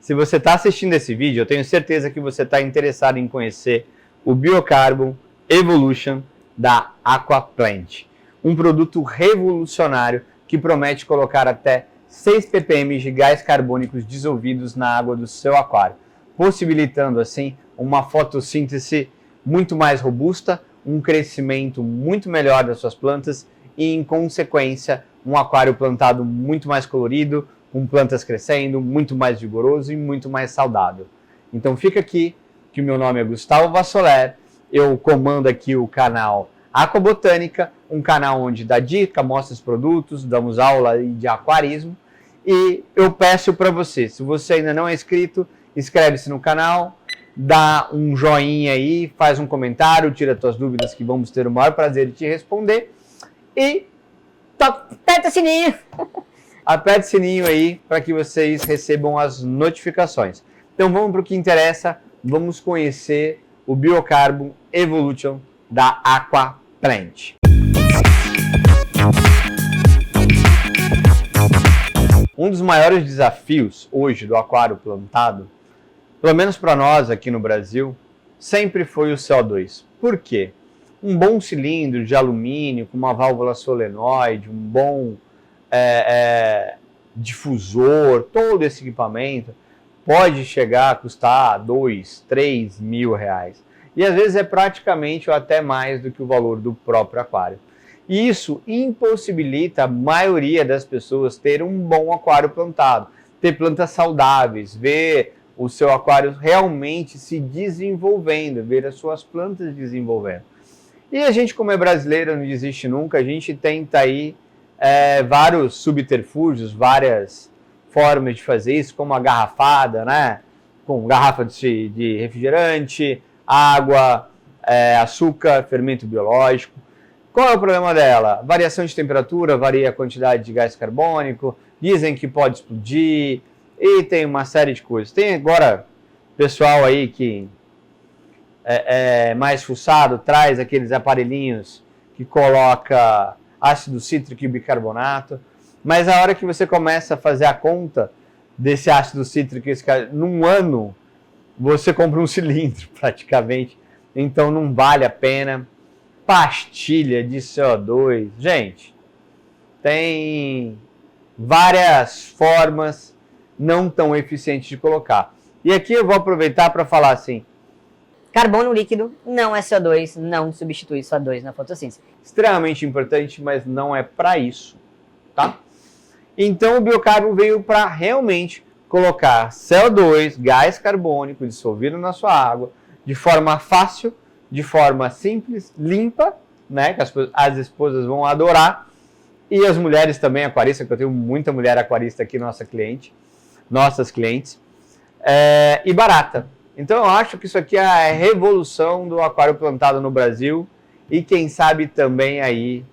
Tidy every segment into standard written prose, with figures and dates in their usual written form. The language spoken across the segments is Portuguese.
Se você está assistindo esse vídeo, eu tenho certeza que você está interessado em conhecer o Biocarbon Evolution da Aquaplant. Um produto revolucionário que promete colocar até 6 ppm de gás carbônicos dissolvidos na água do seu aquário, possibilitando assim uma fotossíntese muito mais robusta, um crescimento muito melhor das suas plantas e, em consequência, um aquário plantado muito mais colorido, com plantas crescendo, muito mais vigoroso e muito mais saudável. Então fica aqui que o meu nome é Gustavo Vassoler, eu comando aqui o canal Aquabotânica, um canal onde dá dica, mostra os produtos, damos aula de aquarismo, e eu peço para você, se você ainda não é inscrito, inscreve-se no canal, dá um joinha aí, faz um comentário, tira suas dúvidas que vamos ter o maior prazer de te responder, e aperta o sininho! Aperte o sininho aí para que vocês recebam as notificações. Então vamos para o que interessa, vamos conhecer o Biocarbon Evolution da Aquaplant. Um dos maiores desafios hoje do aquário plantado, pelo menos para nós aqui no Brasil, sempre foi o CO2. Por quê? Um bom cilindro de alumínio com uma válvula solenoide, um bom difusor, todo esse equipamento pode chegar a custar 2, 3 mil reais. E às vezes é praticamente ou até mais do que o valor do próprio aquário. E isso impossibilita a maioria das pessoas ter um bom aquário plantado, ter plantas saudáveis, ver o seu aquário realmente se desenvolvendo, ver as suas plantas desenvolvendo. E a gente, como é brasileiro, não desiste nunca, a gente tenta aí vários subterfúgios, várias formas de fazer isso, como a garrafada, né? Com garrafa de refrigerante, água, açúcar, fermento biológico. Qual é o problema dela? Variação de temperatura, varia a quantidade de gás carbônico, dizem que pode explodir, e tem uma série de coisas. Tem agora pessoal aí que é mais fuçado, traz aqueles aparelhinhos que coloca ácido cítrico e bicarbonato, mas a hora que você começa a fazer a conta desse ácido cítrico, num ano você compra um cilindro praticamente, então não vale a pena. Pastilha de CO2, gente, tem várias formas não tão eficientes de colocar. E aqui eu vou aproveitar para falar assim, carbono líquido não é CO2, não substitui CO2 na fotossíntese. Extremamente importante, mas não é para isso, tá? Então o biocarbon veio para realmente colocar CO2, gás carbônico dissolvido na sua água, de forma fácil, de forma simples, limpa, né? Que as esposas vão adorar, e as mulheres também aquaristas, que eu tenho muita mulher aquarista aqui, nossas clientes, e barata. Então eu acho que isso aqui é a revolução do aquário plantado no Brasil e quem sabe também aí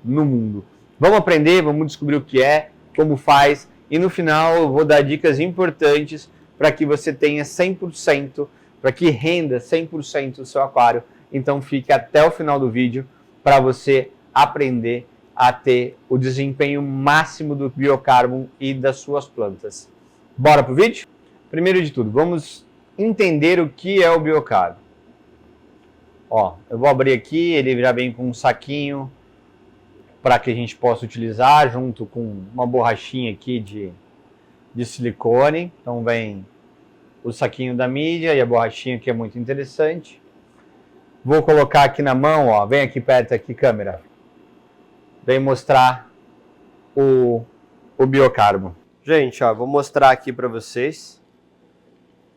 no mundo. Vamos aprender, vamos descobrir o que é, como faz, e no final eu vou dar dicas importantes para que você tenha 100%, para que renda 100% o seu aquário. Então fique até o final do vídeo para você aprender a ter o desempenho máximo do biocarbon e das suas plantas. Bora pro vídeo? Primeiro de tudo, vamos entender o que é o biocarbon. Ó, eu vou abrir aqui, ele já vem com um saquinho para que a gente possa utilizar, junto com uma borrachinha aqui de silicone. Então vem o saquinho da mídia e a borrachinha, que é muito interessante. Vou colocar aqui na mão, ó, vem aqui perto, aqui câmera. Vem mostrar o biocarbon. Gente, ó, vou mostrar aqui para vocês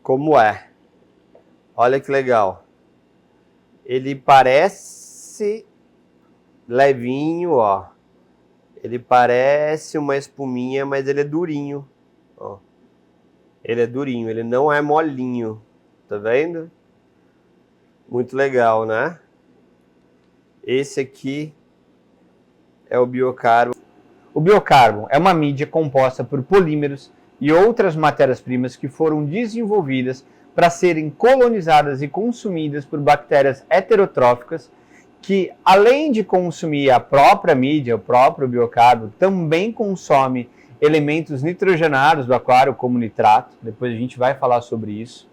como é. Olha que legal. Ele parece levinho, ó. Ele parece uma espuminha, mas ele é durinho, ó. Ele é durinho, ele não é molinho. Tá vendo? Muito legal, né? Esse aqui é o biocarbon. O biocarbon é uma mídia composta por polímeros e outras matérias-primas que foram desenvolvidas para serem colonizadas e consumidas por bactérias heterotróficas que, além de consumir a própria mídia, o próprio biocarbon, também consome elementos nitrogenados do aquário, como nitrato, depois a gente vai falar sobre isso,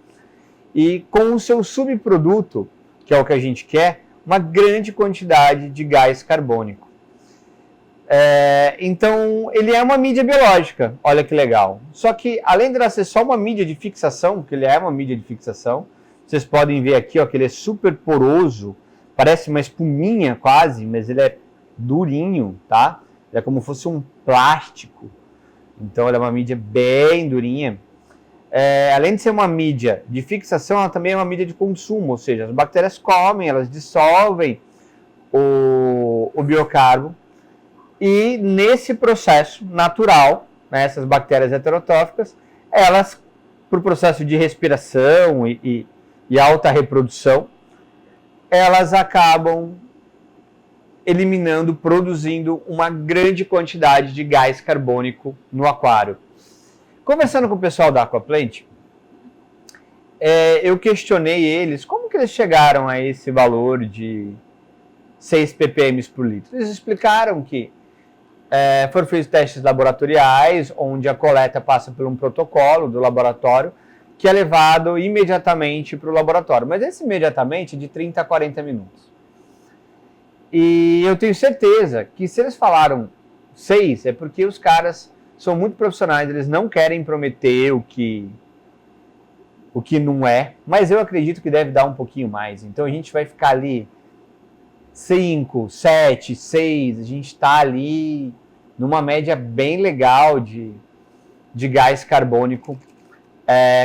e com o seu subproduto, que é o que a gente quer, uma grande quantidade de gás carbônico. Então, ele é uma mídia biológica, olha que legal. Só que, além de ela ser só uma mídia de fixação, que ele é uma mídia de fixação, vocês podem ver aqui ó, que ele é super poroso, parece uma espuminha quase, mas ele é durinho, tá? Ele é como se fosse um plástico. Então, ela é uma mídia bem durinha. Além de ser uma mídia de fixação, ela também é uma mídia de consumo, ou seja, as bactérias comem, elas dissolvem o biocarbo, e nesse processo natural, né, essas bactérias heterotóficas, elas, por processo de respiração e alta reprodução, elas acabam eliminando, produzindo uma grande quantidade de gás carbônico no aquário. Conversando com o pessoal da Aquaplant, eu questionei eles como que eles chegaram a esse valor de 6 ppm por litro. Eles explicaram que foram feitos testes laboratoriais, onde a coleta passa por um protocolo do laboratório, que é levado imediatamente para o laboratório. Mas esse imediatamente é de 30 a 40 minutos. E eu tenho certeza que se eles falaram 6, é porque os caras são muito profissionais, eles não querem prometer o que não é, mas eu acredito que deve dar um pouquinho mais. Então a gente vai ficar ali 5, 7, 6, a gente está ali numa média bem legal de gás carbônico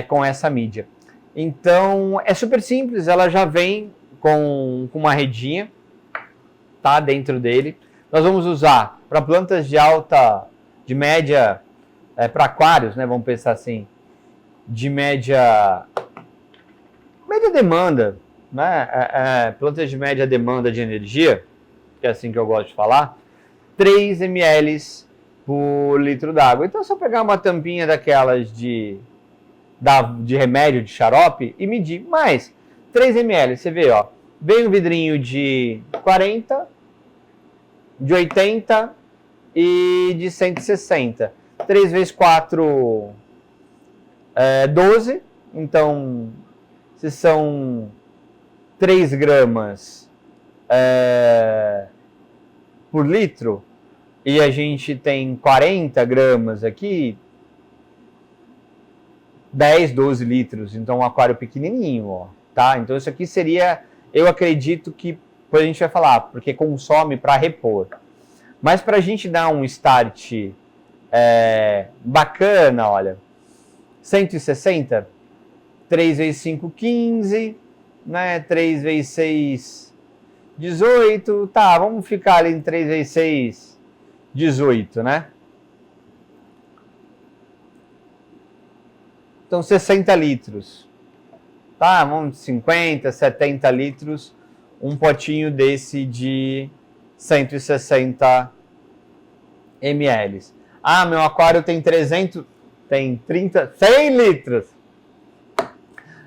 com essa mídia. Então é super simples, ela já vem com uma redinha, tá, dentro dele. Nós vamos usar para plantas de média, para aquários, né, vamos pensar assim, de média demanda, né, plantas de média demanda de energia, que é assim que eu gosto de falar, 3 ml por litro d'água. Então, se eu pegar uma tampinha daquelas de remédio, de xarope, e medir mais 3 ml, você vê, ó, vem um vidrinho de 40, de 80 e de 160. 3 vezes 4, 12. Então, se são 3 gramas por litro, e a gente tem 40 gramas aqui, 10, 12 litros. Então, um aquário pequenininho, ó, tá? Então, isso aqui seria, eu acredito que, depois a gente vai falar, porque consome para repor. Mas para a gente dar um start bacana, olha, 160, 3 vezes 5, 15, né? 3 vezes 6, 18, tá, vamos ficar ali em 3 vezes 6, 18, né? Então 60 litros, tá, vamos 50, 70 litros, um potinho desse de 160 ml. Ah, meu aquário tem 300, tem 30, 100 litros.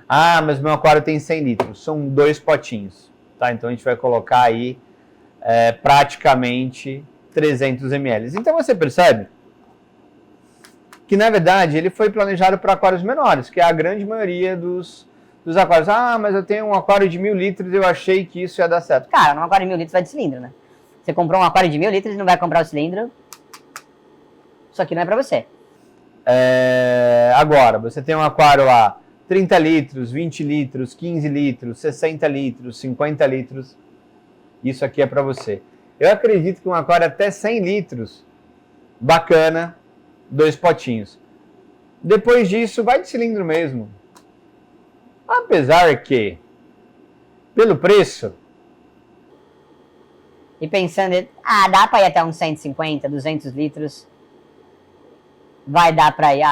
Ah, mas meu aquário tem 100 litros. São 2 potinhos, tá? Então a gente vai colocar aí praticamente 300 ml. Então você percebe que, na verdade, ele foi planejado para aquários menores, que é a grande maioria dos aquários. Ah, mas eu tenho um aquário de 1000 litros e eu achei que isso ia dar certo. Cara, um aquário de 1000 litros vai de cilindro, né? Você comprou um aquário de 1000 litros e não vai comprar o cilindro, isso aqui não é pra você. Agora, você tem um aquário lá, 30 litros, 20 litros, 15 litros, 60 litros, 50 litros, isso aqui é pra você. Eu acredito que um aquário até 100 litros, bacana, 2 potinhos. Depois disso, vai de cilindro mesmo. Apesar que, pelo preço... E pensando, dá pra ir até uns 150, 200 litros. Vai dar pra ir,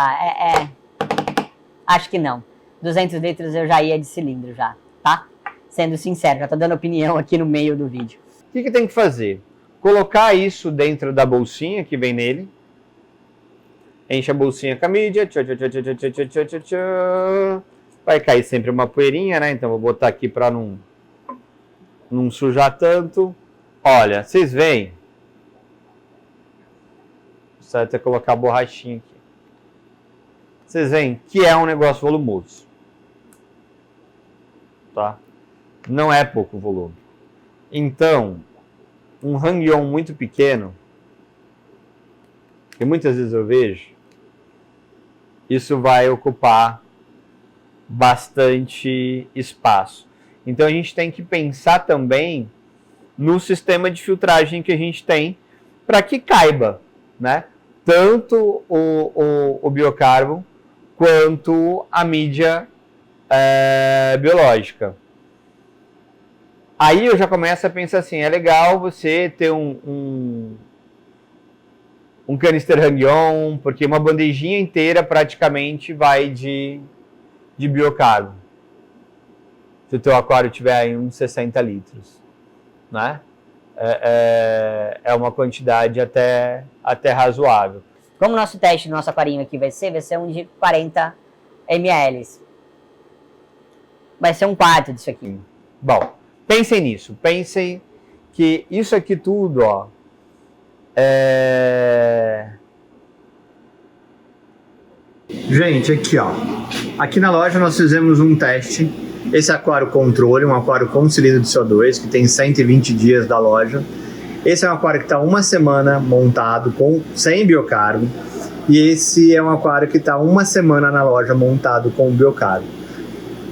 acho que não. 200 litros eu já ia de cilindro já, tá? Sendo sincero, já tô dando opinião aqui no meio do vídeo. O que tem que fazer? Colocar isso dentro da bolsinha que vem nele. Enche a bolsinha com a mídia. Vai cair sempre uma poeirinha, né? Então vou botar aqui para não sujar tanto. Olha, vocês veem? Você vai ter que colocar a borrachinha aqui. Vocês veem que é um negócio volumoso. Tá? Não é pouco volume. Então, um hang-on muito pequeno, que muitas vezes eu vejo, isso vai ocupar bastante espaço. Então a gente tem que pensar também no sistema de filtragem que a gente tem para que caiba, né? Tanto o biocarbon quanto a mídia biológica. Aí eu já começo a pensar assim, é legal você ter um canister hang-on, porque uma bandejinha inteira praticamente vai de biocarbon. Se o teu aquário tiver aí uns 60 litros, né? É uma quantidade até razoável. Como o nosso teste do nosso aquarinho aqui vai ser um de 40 ml. Vai ser um quarto disso aqui. Bom, pensem nisso. Pensem que isso aqui tudo, ó, Gente, aqui ó. Aqui na loja nós fizemos um teste. Esse aquário controle, um aquário com cilindro de CO2, que tem 120 dias da loja. Esse é um aquário que está uma semana montado sem biocarbon. E esse é um aquário que está uma semana na loja montado com biocarbon.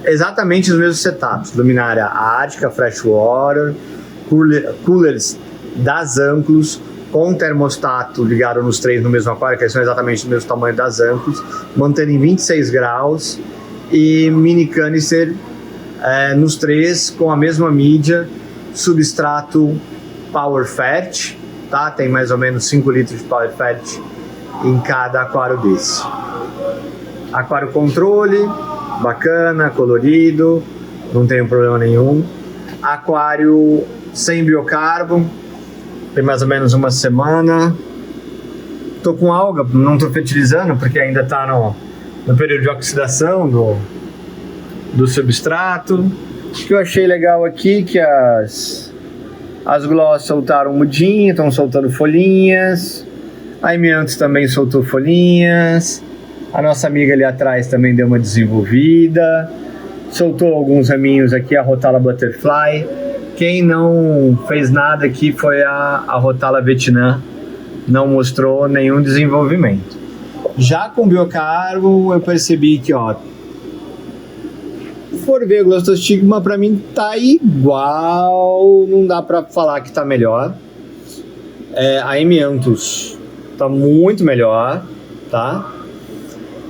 Exatamente os mesmos setups. Luminária Ártica, Freshwater, coolers das Anclos, com termostato ligado nos três no mesmo aquário, que são exatamente do mesmo tamanho das Anclos, mantendo em 26 graus, e mini canister nos três com a mesma mídia, substrato Power Fat, tá? Tem mais ou menos 5 litros de Power Fat em cada aquário desse. Aquário controle, bacana, colorido, não tem problema nenhum. Aquário sem biocarbon, tem mais ou menos uma semana. Tô com alga, não tô fertilizando porque ainda tá no período de oxidação do substrato. O que eu achei legal aqui que as gloss soltaram mudinha, estão soltando folhinhas. A Emiantos também soltou folhinhas. A nossa amiga ali atrás também deu uma desenvolvida. Soltou alguns raminhos aqui, a Rotala Butterfly. Quem não fez nada aqui foi a Rotala Vietnã. Não mostrou nenhum desenvolvimento. Já com biocarbon eu percebi que, ó, se for ver Glostostigma, pra mim tá igual, não dá pra falar que tá melhor. A Emianthus tá muito melhor, tá?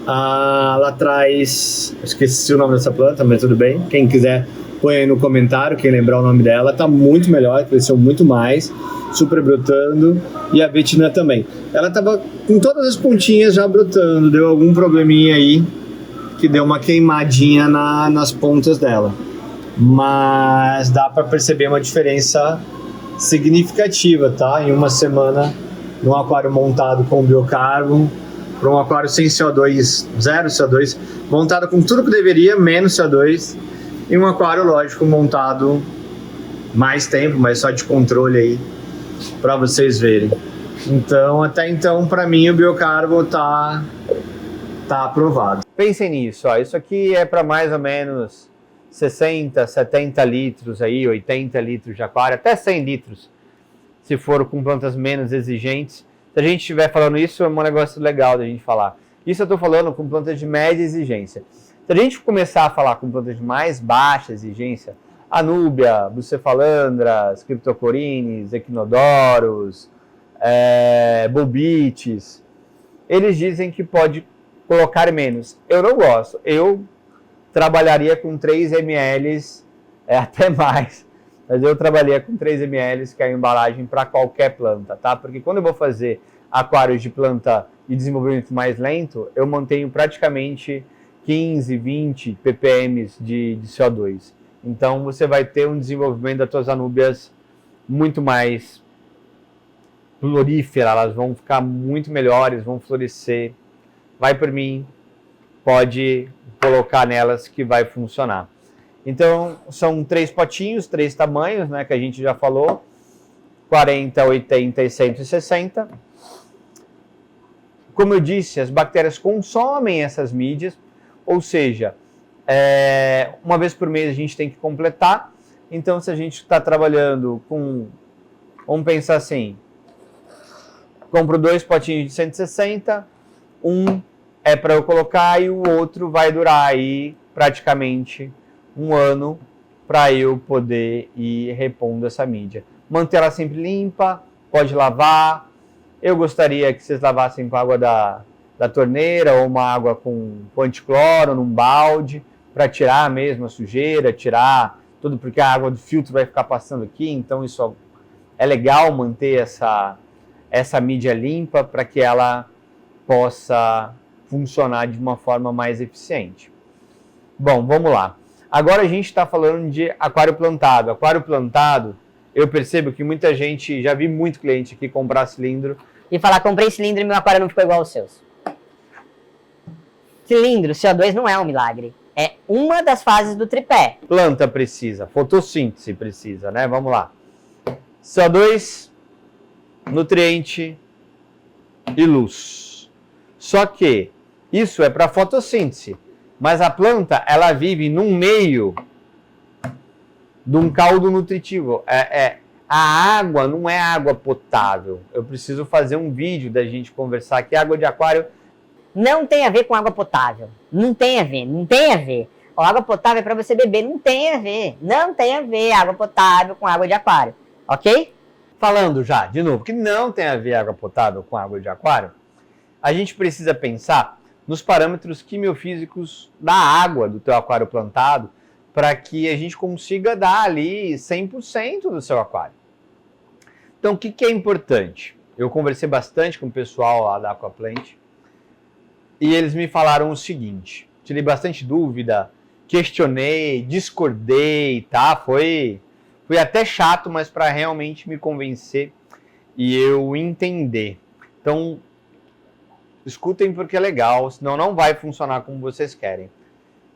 Lá atrás, esqueci o nome dessa planta, mas tudo bem. Quem quiser, põe aí no comentário, quem lembrar o nome dela. Tá muito melhor, cresceu muito mais, super brotando. E a Vietnã também. Ela tava com todas as pontinhas já brotando, deu algum probleminha aí, que deu uma queimadinha nas pontas dela. Mas dá para perceber uma diferença significativa, tá? Em uma semana, num aquário montado com biocarbon, para um aquário sem CO2, zero CO2, montado com tudo que deveria, menos CO2, e um aquário, lógico, montado mais tempo, mas só de controle aí, para vocês verem. Então, até então, para mim, o biocarbon tá aprovado. Pensem nisso, ó. Isso aqui é para mais ou menos 60, 70 litros aí, 80 litros de aquário, até 100 litros, se for com plantas menos exigentes. Se a gente estiver falando isso, é um negócio legal da gente falar. Isso eu estou falando com plantas de média exigência. Se a gente começar a falar com plantas de mais baixa exigência, Anúbia, Bucephalandras, Cryptocorynes, Echinodoros, Bulbites, eles dizem que pode colocar menos. Eu não gosto. Eu trabalharia com 3 ml, até mais. Mas eu trabalharia com 3 ml, que é a embalagem para qualquer planta, tá? Porque quando eu vou fazer aquários de planta de desenvolvimento mais lento, eu mantenho praticamente 15, 20 ppm de CO2. Então você vai ter um desenvolvimento das tuas anúbias muito mais florífera, elas vão ficar muito melhores, vão florescer. Vai por mim, pode colocar nelas que vai funcionar. Então, são 3 potinhos, 3 tamanhos, né, que a gente já falou, 40, 80 e 160. Como eu disse, as bactérias consomem essas mídias, ou seja, uma vez por mês a gente tem que completar. Então, se a gente está trabalhando com, vamos pensar assim, compro 2 potinhos de 160, um é para eu colocar e o outro vai durar aí praticamente um ano para eu poder ir repondo essa mídia. Manter ela sempre limpa, pode lavar. Eu gostaria que vocês lavassem com água da torneira ou uma água com anticloro, num balde, para tirar mesmo a sujeira, tirar tudo, porque a água do filtro vai ficar passando aqui, então isso é legal manter essa mídia limpa para que ela possa funcionar de uma forma mais eficiente. Bom, vamos lá. Agora a gente está falando de aquário plantado. Aquário plantado, eu percebo que muita gente, já vi muito cliente aqui comprar cilindro. E falar, comprei cilindro e meu aquário não ficou igual aos seus. Cilindro, CO2 não é um milagre. É uma das fases do tripé. Planta precisa, fotossíntese precisa, né? Vamos lá. CO2, nutriente e luz. Só que isso é para fotossíntese. Mas a planta, ela vive num meio de um caldo nutritivo. A água não é água potável. Eu preciso fazer um vídeo da gente conversar que água de aquário não tem a ver com água potável. Não tem a ver, não tem a ver. A água potável é para você beber, não tem a ver. Não tem a ver água potável com água de aquário, ok? Falando já, de novo, que não tem a ver água potável com água de aquário, a gente precisa pensar nos parâmetros quimiofísicos da água do teu aquário plantado para que a gente consiga dar ali 100% do seu aquário. Então, o que é importante? Eu conversei bastante com o pessoal lá da Aquaplant e eles me falaram o seguinte, tirei bastante dúvida, questionei, discordei, tá? Foi até chato, mas para realmente me convencer e eu entender. Então, escutem porque é legal, senão não vai funcionar como vocês querem.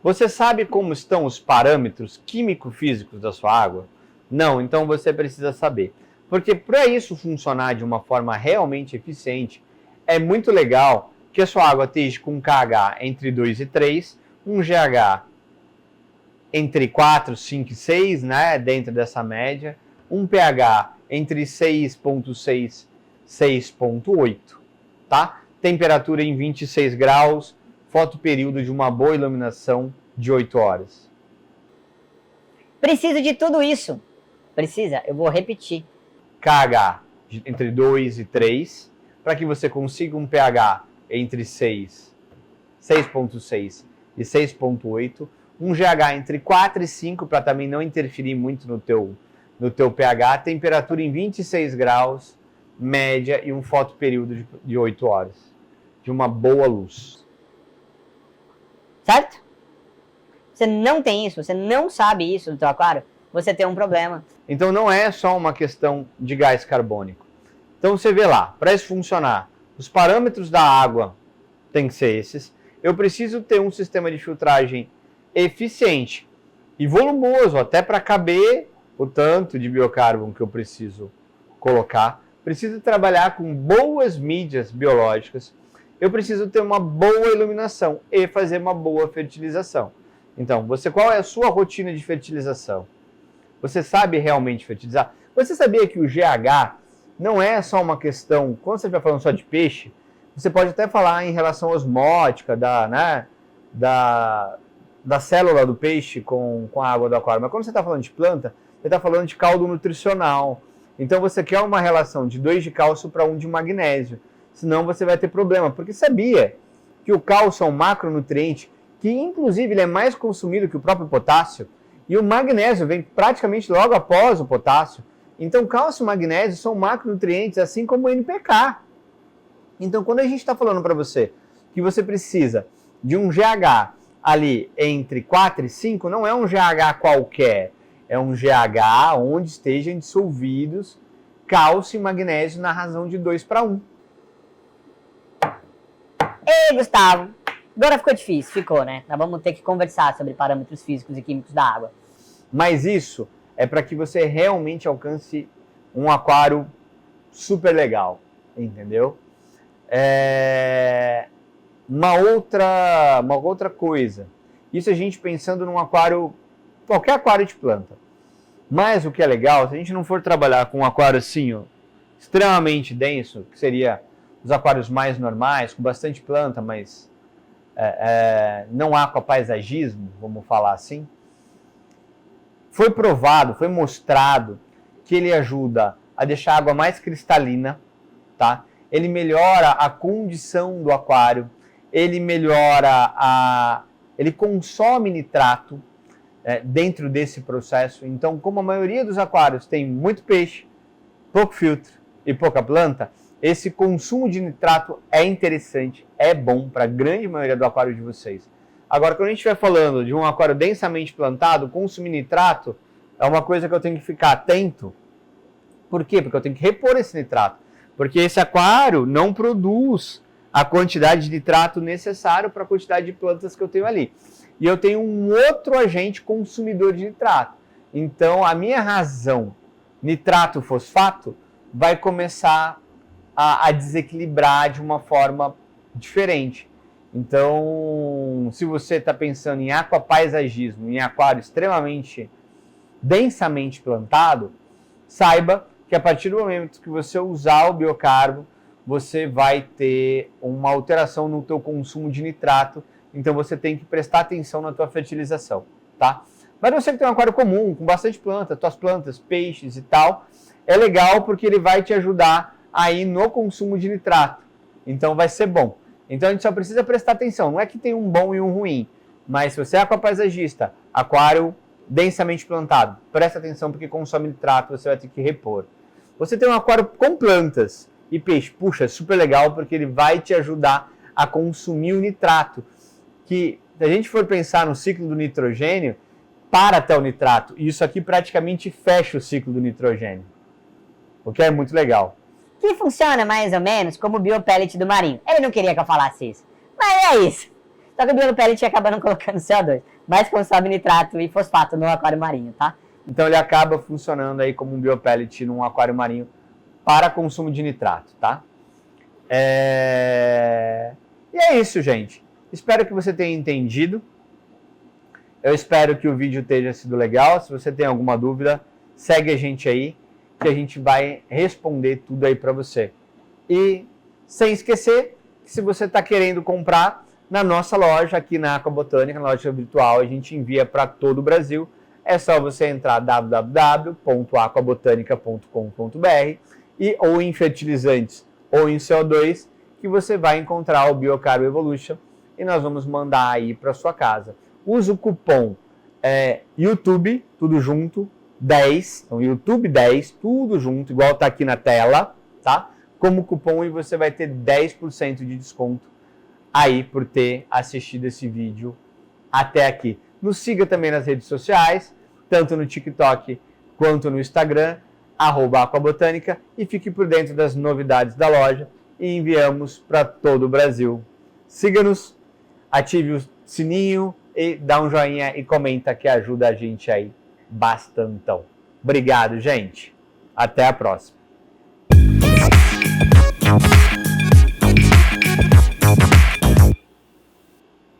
Você sabe como estão os parâmetros químico-físicos da sua água? Não, então você precisa saber. Porque para isso funcionar de uma forma realmente eficiente, é muito legal que a sua água esteja com um KH entre 2 e 3, um GH entre 4, 5 e 6, né, dentro dessa média, um pH entre 6,6 e 6,8, tá? Temperatura em 26 graus, fotoperíodo de uma boa iluminação de 8 horas. Preciso de tudo isso. Precisa, eu vou repetir. KH entre 2 e 3, para que você consiga um pH entre 6,6 e 6,8, um GH entre 4 e 5, para também não interferir muito no teu pH, temperatura em 26 graus, média e um fotoperíodo de 8 horas, de uma boa luz. Certo? Você não tem isso, você não sabe isso do teu aquário, você tem um problema. Então não é só uma questão de gás carbônico. Então você vê lá, para isso funcionar, os parâmetros da água têm que ser esses. Eu preciso ter um sistema de filtragem eficiente e volumoso, até para caber o tanto de biocarbono que eu preciso colocar. Preciso trabalhar com boas mídias biológicas. Eu preciso ter uma boa iluminação e fazer uma boa fertilização. Então, qual é a sua rotina de fertilização? Você sabe realmente fertilizar? Você sabia que o GH não é só uma questão, quando você estiver falando só de peixe, você pode até falar em relação osmótica da célula do peixe com a água do aquário. Mas quando você está falando de planta, você está falando de caldo nutricional. Então você quer uma relação de 2 de cálcio para 1 de magnésio. Senão você vai ter problema. Porque sabia que o cálcio é um macronutriente que inclusive ele é mais consumido que o próprio potássio. E o magnésio vem praticamente logo após o potássio. Então cálcio e magnésio são macronutrientes, assim como o NPK. Então quando a gente está falando para você que você precisa de um GH ali entre 4 e 5, não é um GH qualquer. É um GH onde estejam dissolvidos cálcio e magnésio na razão de 2 para 1. Ei, Gustavo, agora ficou difícil, ficou, né? Nós vamos ter que conversar sobre parâmetros físicos e químicos da água. Mas isso é para que você realmente alcance um aquário super legal, entendeu? Uma outra coisa, isso a gente pensando num aquário, qualquer aquário de planta. Mas o que é legal, se a gente não for trabalhar com um aquário assim, ó, extremamente denso, que seria os aquários mais normais, com bastante planta, mas não aquapaisagismo, vamos falar assim, foi provado, foi mostrado que ele ajuda a deixar a água mais cristalina, tá? Ele melhora a condição do aquário, ele ele consome nitrato dentro desse processo. Então, como a maioria dos aquários tem muito peixe, pouco filtro e pouca planta, esse consumo de nitrato é interessante, é bom para a grande maioria do aquário de vocês. Agora, quando a gente estiver falando de um aquário densamente plantado, consumir nitrato é uma coisa que eu tenho que ficar atento. Por quê? Porque eu tenho que repor esse nitrato. Porque esse aquário não produz a quantidade de nitrato necessário para a quantidade de plantas que eu tenho ali. E eu tenho um outro agente consumidor de nitrato. Então, a minha razão nitrato-fosfato vai começar a desequilibrar de uma forma diferente. Então, se você está pensando em aquapaisagismo, em aquário extremamente densamente plantado, saiba que a partir do momento que você usar o biocarbo, você vai ter uma alteração no teu consumo de nitrato, então você tem que prestar atenção na tua fertilização, tá? Mas você que tem um aquário comum, com bastante planta, tuas plantas, peixes e tal, é legal porque ele vai te ajudar aí no consumo de nitrato, então vai ser bom. Então a gente só precisa prestar atenção, não é que tem um bom e um ruim, mas se você é aquapaisagista, aquário densamente plantado, presta atenção porque consome nitrato, você vai ter que repor. Você tem um aquário com plantas e peixe, puxa, super legal porque ele vai te ajudar a consumir o nitrato, que se a gente for pensar no ciclo do nitrogênio, para até o nitrato, e isso aqui praticamente fecha o ciclo do nitrogênio, o que é muito legal. Que funciona mais ou menos como o biopellet do marinho. Ele não queria que eu falasse isso, mas é isso. Só que o biopellet acaba não colocando CO2, mas consome nitrato e fosfato no aquário marinho, tá? Então ele acaba funcionando aí como um biopellet num aquário marinho para consumo de nitrato, tá? E é isso, gente. Espero que você tenha entendido. Eu espero que o vídeo tenha sido legal. Se você tem alguma dúvida, segue a gente aí, que a gente vai responder tudo aí para você. E sem esquecer que se você está querendo comprar na nossa loja aqui na Aquabotânica, na loja virtual, a gente envia para todo o Brasil. É só você entrar www.aquabotanica.com.br e ou em fertilizantes ou em CO2 que você vai encontrar o Biocarbo Evolution e nós vamos mandar aí para sua casa. Usa o cupom YouTube, tudo junto, 10, então YouTube 10, tudo junto, igual tá aqui na tela, tá? Como cupom e você vai ter 10% de desconto aí por ter assistido esse vídeo até aqui. Nos siga também nas redes sociais, tanto no TikTok quanto no Instagram, @aquabotânica, e fique por dentro das novidades da loja e enviamos para todo o Brasil. Siga-nos, ative o sininho e dá um joinha e comenta que ajuda a gente aí bastantão. Obrigado, gente. Até a próxima.